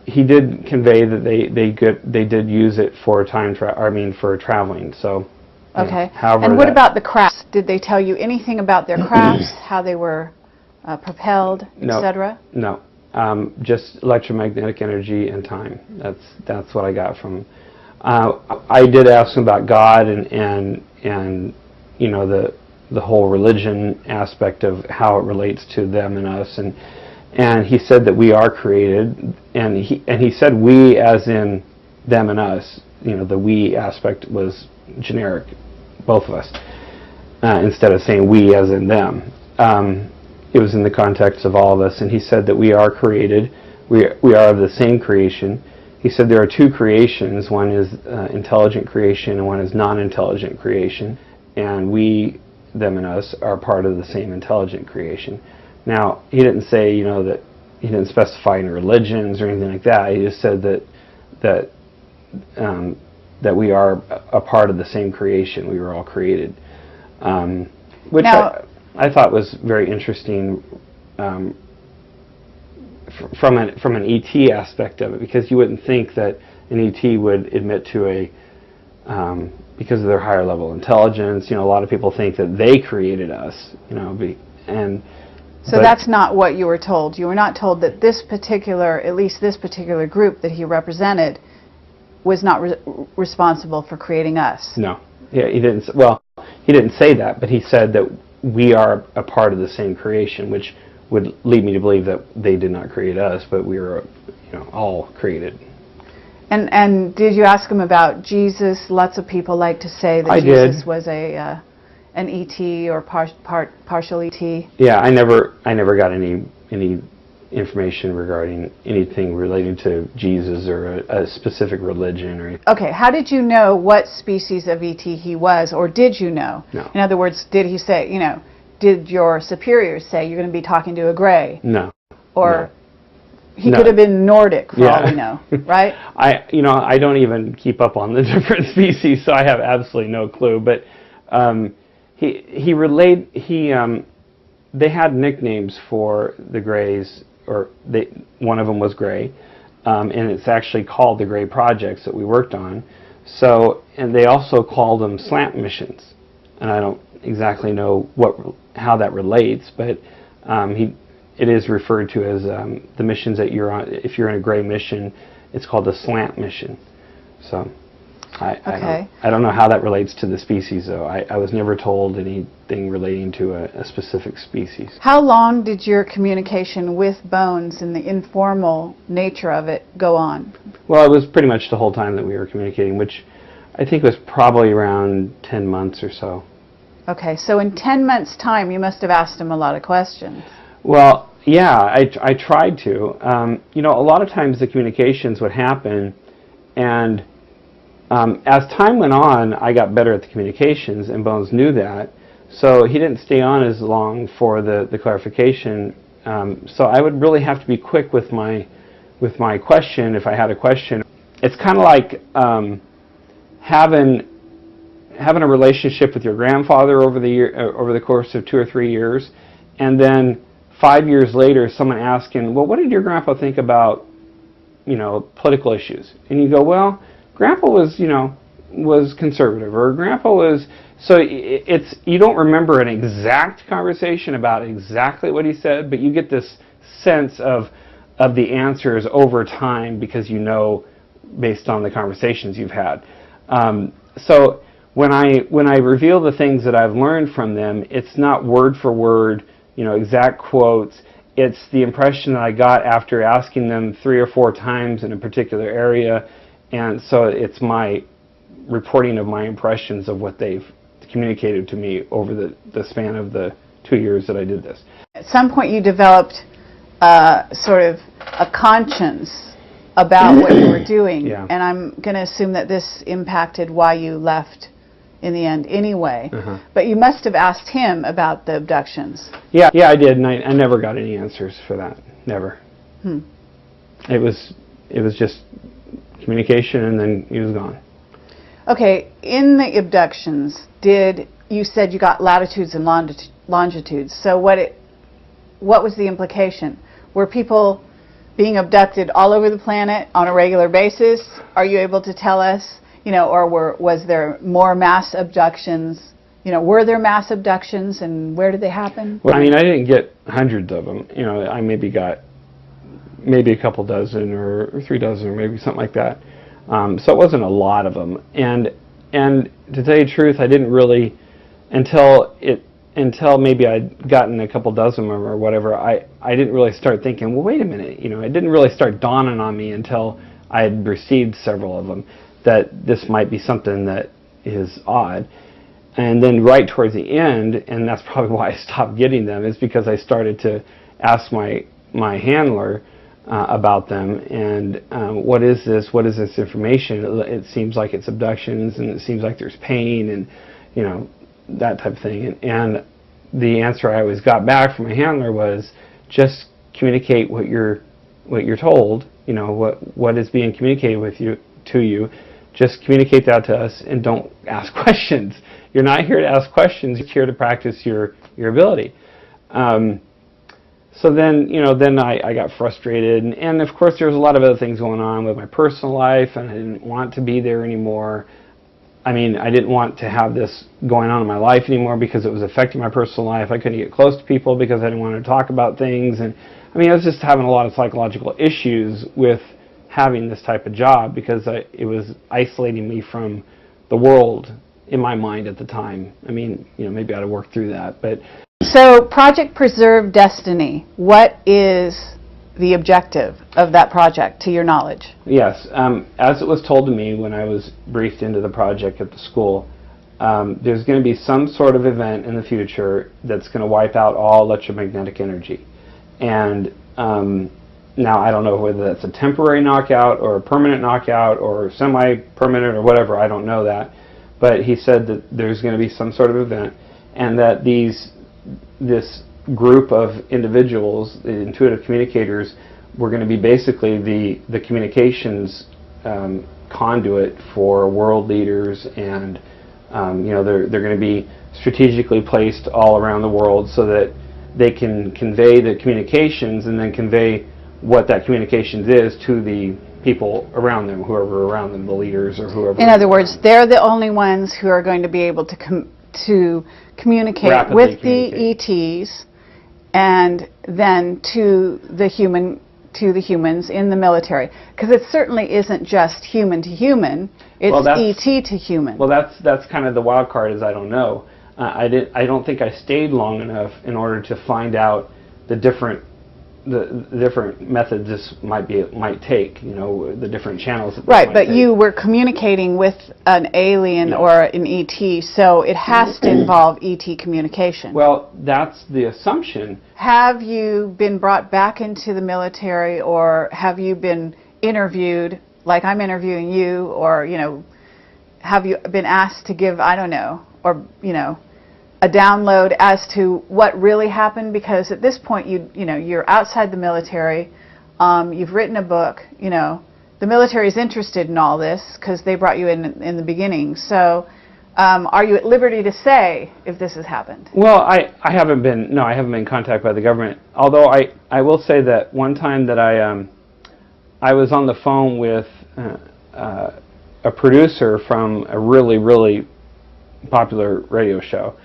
he did convey that they did use it for for traveling. So. Okay. And what about the crafts? Did they tell you anything about their crafts, how they were propelled, etc.? No. Just electromagnetic energy and time. That's what I got from. I did ask him about God and the whole religion aspect of how it relates to them and us, and he said that we are created, and he said we as in them and us. The we aspect was generic, both of us, instead of saying we as in them. It was in the context of all of us, and he said that we are created, we are of the same creation. He said there are two creations, one is intelligent creation and one is non-intelligent creation, and we, them and us, are part of the same intelligent creation. Now, he didn't say, that he didn't specify any religions or anything like that. He just said that we are a part of the same creation. We were all created, which now, I thought was very interesting from an ET aspect of it, because you wouldn't think that an ET would admit to because of their higher level intelligence. A lot of people think that they created us, So that's not what you were told. You were not told that at least this particular group that he represented was not responsible for creating us. No. Yeah, he didn't. Well, he didn't say that, but he said that we are a part of the same creation, which would lead me to believe that they did not create us, but we were, all created. And did you ask him about Jesus? Lots of people like to say that Jesus was an ET or partial ET. Yeah, I never got any information regarding anything relating to Jesus or a specific religion or anything. Okay, how did you know what species of ET he was, or did you know? No. In other words, did he say, did your superiors say you're going to be talking to a gray? No. Or no. He could have been Nordic for all we know, right? I don't even keep up on the different species, so I have absolutely no clue. But they had nicknames for the grays, or one of them was gray, and it's actually called the Gray Projects that we worked on. So, and they also called them slant missions, and I don't exactly know how that relates, but it is referred to as the missions that you're on. If you're in a gray mission, it's called a slant mission. So I don't know how that relates to the species, though. I was never told anything relating to a specific species. How long did your communication with Bones and the informal nature of it go on? Well, it was pretty much the whole time that we were communicating, which I think was probably around 10 months or so. Okay, so in 10 months' time, you must have asked him a lot of questions. Well, yeah, I tried to. A lot of times the communications would happen, and as time went on, I got better at the communications, and Bones knew that. So he didn't stay on as long for the clarification. So I would really have to be quick with my question if I had a question. It's kind of like having a relationship with your grandfather over the course of 2 or 3 years, and then 5 years later, someone asking, well, what did your grandpa think about, political issues? And you go, well, Grandpa was conservative, or Grandpa was. So you don't remember an exact conversation about exactly what he said, but you get this sense of the answers over time because based on the conversations you've had. So when I reveal the things that I've learned from them, it's not word for word, exact quotes. It's the impression that I got after asking them 3 or 4 times in a particular area, and so it's my reporting of my impressions of what they've communicated to me over the span of the 2 years that I did this. At some point you developed sort of a conscience about what you were doing, yeah. And I'm going to assume that this impacted why you left in the end anyway. Uh-huh. But you must have asked him about the abductions. Yeah, I did, and I never got any answers for that. Never. It was just communication, and then he was gone. Okay, in the abductions, you said you got latitudes and longitudes. So what was the implication? Were people being abducted all over the planet on a regular basis? Are you able to tell us? Or was there more mass abductions? Were there mass abductions, and where did they happen? Well, I didn't get hundreds of them. I maybe got a couple dozen or 3 dozen or maybe something like that. So it wasn't a lot of them. And to tell you the truth, I didn't really, until maybe I'd gotten a couple dozen of them or whatever, I didn't really start thinking, well, wait a minute. It didn't really start dawning on me until I had received several of them, that this might be something that is odd. And then right towards the end, and that's probably why I stopped getting them, is because I started to ask my handler about them, and what is this information? It seems like it's abductions, and it seems like there's pain, and you know, that type of thing. And the answer I always got back from my handler was, just communicate what you're told. You know, what is being communicated to you. Just communicate that to us, and don't ask questions. You're not here to ask questions. You're here to practice your ability. So then, you know, I got frustrated, and of course there was a lot of other things going on with my personal life, and I didn't want to be there anymore. I mean, I didn't want to have this going on in my life anymore because it was affecting my personal life. I couldn't get close to people because I didn't want to talk about things, and I mean, I was just having a lot of psychological issues with having this type of job because it was isolating me from the world in my mind at the time. I mean, you know, maybe I ought to work through that, but. So, Project Preserve Destiny, what is the objective of that project, to your knowledge? Yes, as it was told to me when I was briefed into the project at the school, there's going to be some sort of event in the future that's going to wipe out all electromagnetic energy. And now I don't know whether that's a temporary knockout or a permanent knockout or semi-permanent or whatever, I don't know that. But he said that there's going to be some sort of event, and that this group of individuals, the intuitive communicators, were going to be basically the communications conduit for world leaders, and you know, they're going to be strategically placed all around the world so that they can convey the communications and then convey what that communications is to the people around them, whoever around them, the leaders or whoever. In other words, they're the only ones who are going to be able to communicate rapidly with the ETs, and then to the humans in the military, because it certainly isn't just human to human, it's ET to human. Well, that's kind of the wild card, is I don't know. I don't think I stayed long enough in order to find out the different methods this might take, you know, the different channels that this right, might but take. you were communicating with an alien or an ET, so it has to involve ET communication. Well, that's the assumption. Have you been brought back into the military, or have you been interviewed, like I'm interviewing you, or, you know, have you been asked to give, I don't know, or, you know, a download as to what really happened? Because at this point, you know, you're outside the military, you've written a book, you know, the military is interested in all this because they brought you in the beginning. So, are you at liberty to say if this has happened? Well, I haven't been contacted by the government. Although I will say that one time that I was on the phone with a producer from a really popular radio show.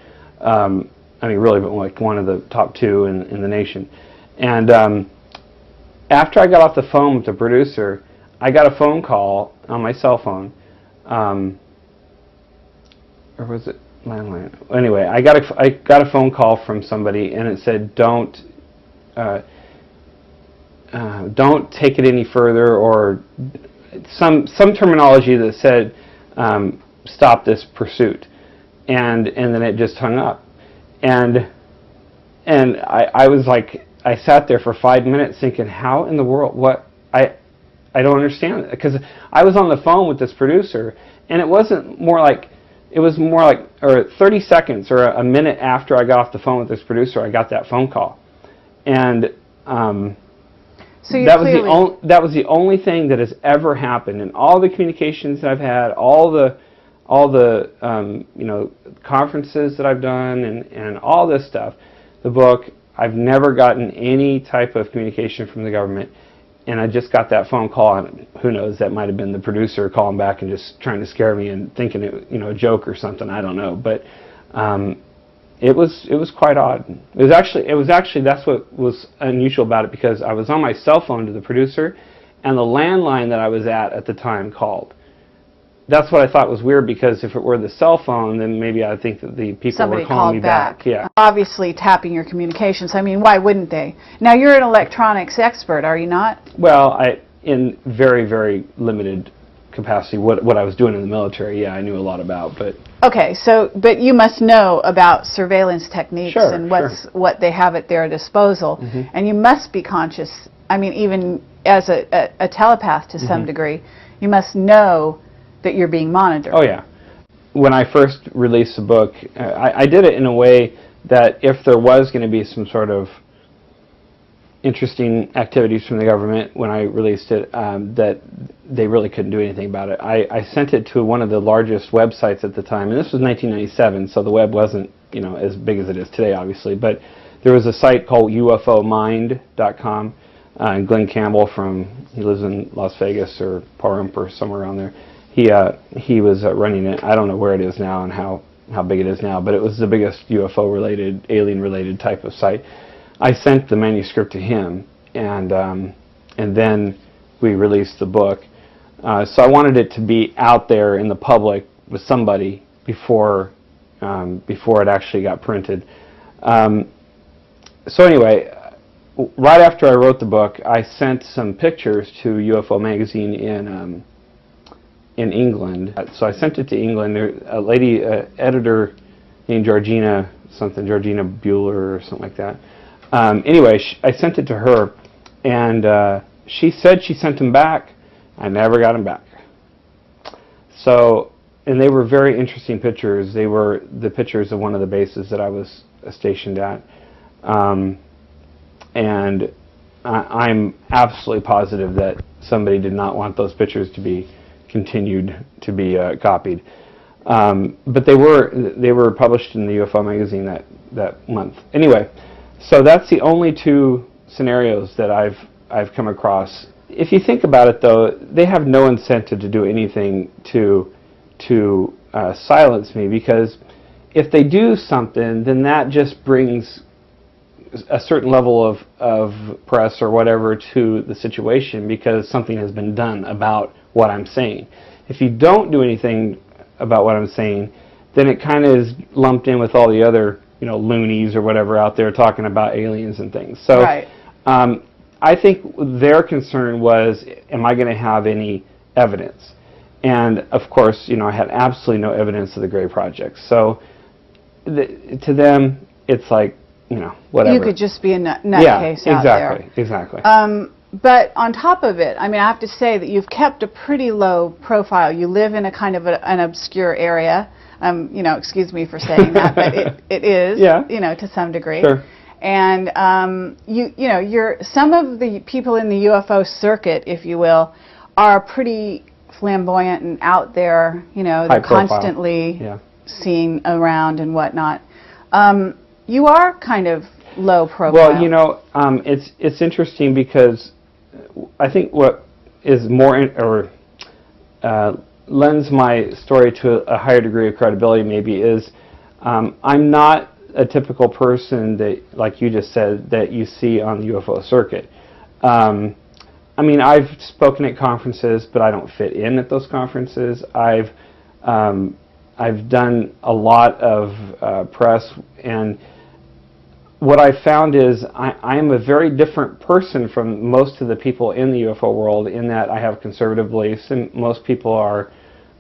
I mean, really, but like one of the top 2 in the nation. And after I got off the phone with the producer, I got a phone call on my cell phone, or was it landline? Anyway, I got a phone call from somebody, and it said, don't take it any further, or some terminology that said, stop this pursuit. And then it just hung up, and I was like, I sat there for 5 minutes thinking, how in the world, what, I don't understand it, because I was on the phone with this producer, and it was more like, or 30 seconds or a minute after I got off the phone with this producer, I got that phone call, and so that was the only thing that has ever happened in all the communications that I've had, all the you know, conferences that I've done, and all this stuff, the book. I've never gotten any type of communication from the government, and I just got that phone call, and who knows, that might have been the producer calling back and just trying to scare me and thinking it, you know, a joke or something. I don't know, but it was quite odd. It was actually that's what was unusual about it, because I was on my cell phone to the producer, and the landline that I was at the time called. That's what I thought was weird, because if it were the cell phone, then maybe I'd think that the people were calling me back. Yeah. Obviously tapping your communications. I mean, why wouldn't they? Now, you're an electronics expert, are you not? Well, in very, very limited capacity. What I was doing in the military, yeah, I knew a lot about, but... Okay, so, but you must know about surveillance techniques Sure, and sure. what they have at their disposal, and you must be conscious, I mean, even as a telepath to some degree, you must know that you're being monitored. Oh, yeah. When I first released the book, I did it in a way that if there was going to be some sort of interesting activities from the government when I released it, that they really couldn't do anything about it. I sent it to one of the largest websites at the time, and this was 1997, so the web wasn't, you know, as big as it is today, obviously, but there was a site called ufomind.com, and Glenn Campbell he lives in Las Vegas or Pahrump or somewhere around there. He was running it. I don't know where it is now and how big it is now, but it was the biggest UFO-related, alien-related type of site. I sent the manuscript to him, and then we released the book. So I wanted it to be out there in the public with somebody before it actually got printed. So anyway, right after I wrote the book, I sent some pictures to UFO magazine in England. So I sent it to England. There, a lady, editor named Georgina Bueller or something like that. Anyway, I sent it to her, and she said she sent them back. I never got them back. So, and they were very interesting pictures. They were the pictures of one of the bases that I was stationed at. And I'm absolutely positive that somebody did not want those pictures to be continued to be copied. But they were published in the UFO magazine that month. Anyway, so that's the only two scenarios that I've come across. If you think about it, though, they have no incentive to do anything to silence me, because if they do something, then that just brings a certain level of press or whatever to the situation, because something has been done about what I'm saying. If you don't do anything about what I'm saying, then it kind of is lumped in with all the other, you know, loonies or whatever out there talking about aliens and things. So Right. I think their concern was, am I going to have any evidence? And of course, you know, I had absolutely no evidence of the Gray Project. So to them, it's like, you know, whatever. You could just be a nutcase out there. Exactly. But on top of it, I mean, I have to say that you've kept a pretty low profile. You live in a kind of an obscure area. You know, excuse me for saying that, but it is, Yeah. you know, to some degree. Sure. And you know, some of the people in the UFO circuit, if you will, are pretty flamboyant and out there. You know, they're constantly seen around and whatnot. You are kind of low profile. Well, you know, it's interesting because I think what is more lends my story to a higher degree of credibility maybe is I'm not a typical person that, like you just said, that you see on the UFO circuit. I mean, I've spoken at conferences, but I don't fit in at those conferences. I've done a lot of press, and what I found is I am a very different person from most of the people in the UFO world, in that I have conservative beliefs, and most people are,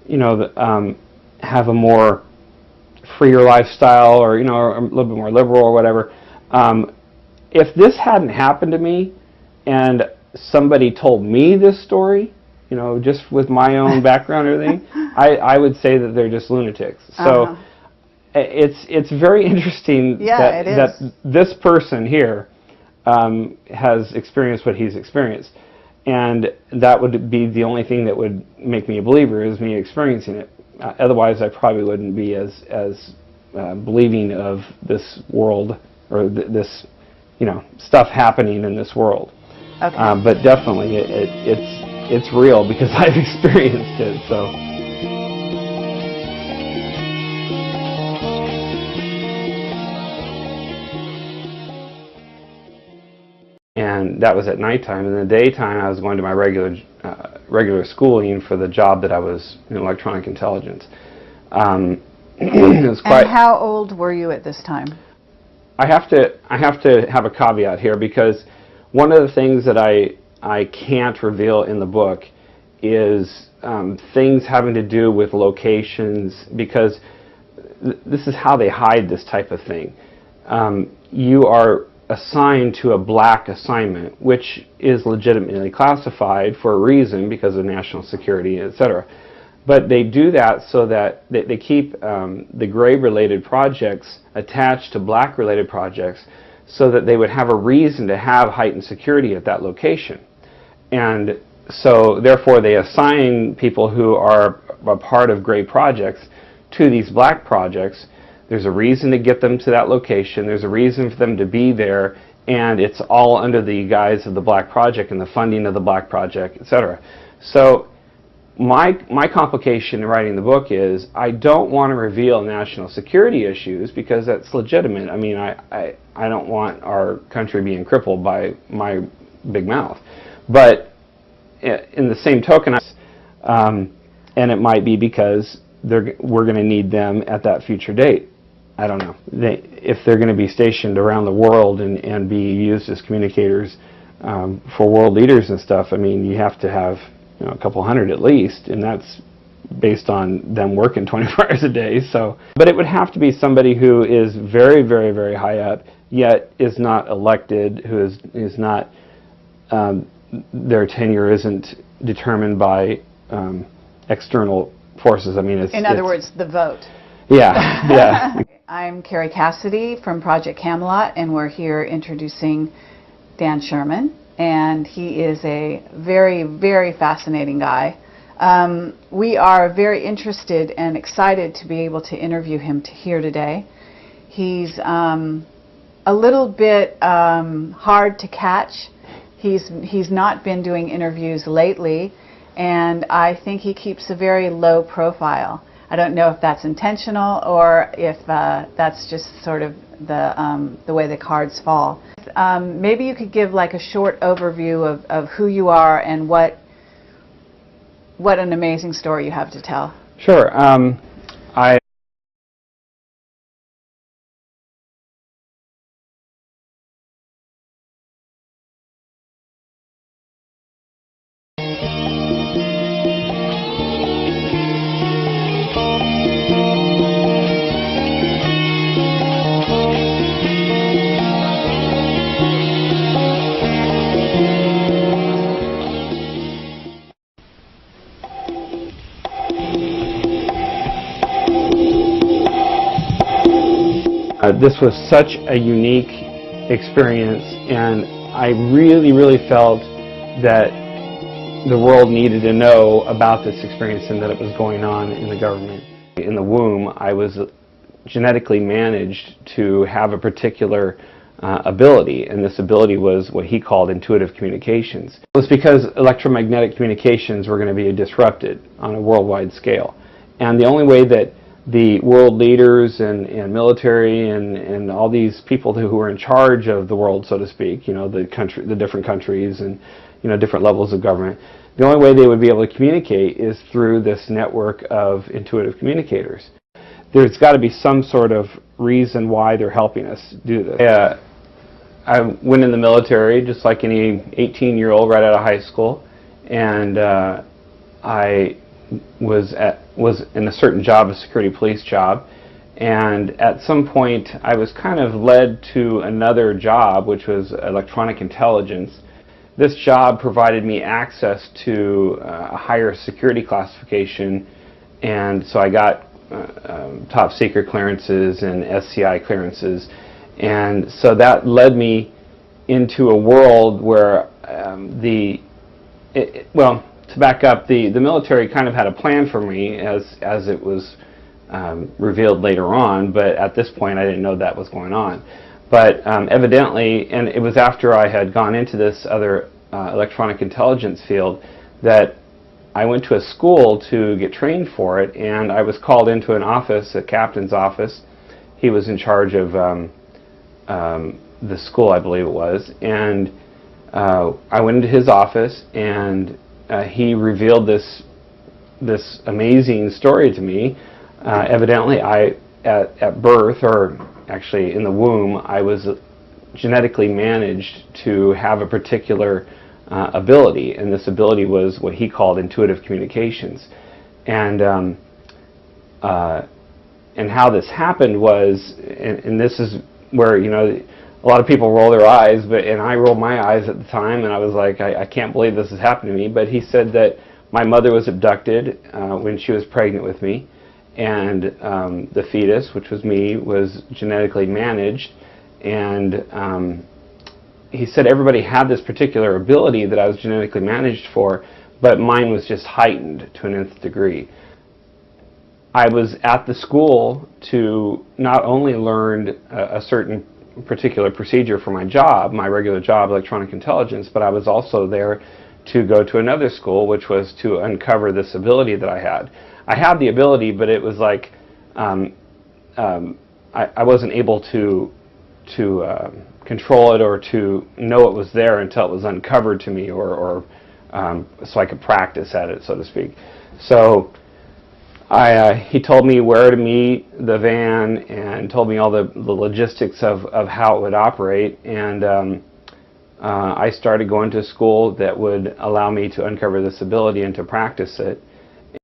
you know, have a more freer lifestyle, or, you know, a little bit more liberal or whatever. If this hadn't happened to me, and somebody told me this story, you know, just with my own background and everything, I would say that they're just lunatics. So it's very interesting that this person here has experienced what he's experienced, and that would be the only thing that would make me a believer, is me experiencing it. Otherwise, I probably wouldn't be as believing of this world, or this, you know, stuff happening in this world. Okay. But definitely, it's real because I've experienced it. So. And that was at nighttime. In the daytime, I was going to my regular schooling for the job that I was in electronic intelligence. It was quite. And how old were you at this time? I have to have a caveat here, because one of the things that I can't reveal in the book is things having to do with locations, because this is how they hide this type of thing. You are assigned to a black assignment, which is legitimately classified for a reason because of national security, etc. But they do that so that they keep the gray-related projects attached to black-related projects so that they would have a reason to have heightened security at that location. And so, therefore, they assign people who are a part of gray projects to these black projects. There's a reason to get them to that location. There's a reason for them to be there, and it's all under the guise of the black project and the funding of the black project, etc. So my complication in writing the book is I don't want to reveal national security issues because that's legitimate. I mean, I don't want our country being crippled by my big mouth. But in the same token, and it might be because we're going to need them at that future date. I don't know. If they're going to be stationed around the world and be used as communicators for world leaders and stuff, I mean, you have to have a couple hundred at least, and that's based on them working 24 hours a day. So, but it would have to be somebody who is very, very, very high up, yet is not elected, who is not, their tenure isn't determined by external forces. I mean, in other words, the vote. Yeah, yeah. I'm Carrie Cassidy from Project Camelot, and we're here introducing Dan Sherman, and he is a very, very fascinating guy. We are very interested and excited to be able to interview him here today. He's a little bit hard to catch. He's not been doing interviews lately, and I think he keeps a very low profile. I don't know if that's intentional or if that's just sort of the way the cards fall. Maybe you could give like a short overview of who you are and what an amazing story you have to tell. Sure. This was such a unique experience, and I really, really felt that the world needed to know about this experience and that it was going on in the government. In the womb, I was genetically managed to have a particular ability, and this ability was what he called intuitive communications. It was because electromagnetic communications were going to be disrupted on a worldwide scale, and the only way that the world leaders and military and all these people who were in charge of the world, so to speak, the different countries and different levels of government, the only way they would be able to communicate is through this network of intuitive communicators. There's got to be some sort of reason why they're helping us do this. I went in the military just like any 18-year-old right out of high school, and I was in a certain job, a security police job, and at some point I was kind of led to another job, which was electronic intelligence. This job provided me access to a higher security classification, and so I got top secret clearances and SCI clearances, and so that led me into a world where to back up, the military kind of had a plan for me as it was revealed later on, but at this point I didn't know that was going on. But evidently, and it was after I had gone into this other electronic intelligence field that I went to a school to get trained for it, and I was called into an office, a captain's office. He was in charge of the school, I believe it was, and I went into his office, and he revealed this amazing story to me. Evidently, at birth, or actually in the womb, I was genetically managed to have a particular ability, and this ability was what he called intuitive communications. And how this happened was, and this is where, you know, a lot of people roll their eyes, and I rolled my eyes at the time, and I was like, I can't believe this has happened to me. But he said that my mother was abducted when she was pregnant with me, and the fetus, which was me, was genetically managed, and he said everybody had this particular ability that I was genetically managed for, but mine was just heightened to an nth degree. I was at the school to not only learn a certain particular procedure for my job, my regular job, electronic intelligence, but I was also there to go to another school, which was to uncover this ability that I had. I had the ability, but it was like I wasn't able to control it or to know it was there until it was uncovered to me, or so I could practice at it, so to speak. So he told me where to meet the van and told me all the logistics of how it would operate, and I started going to a school that would allow me to uncover this ability and to practice it.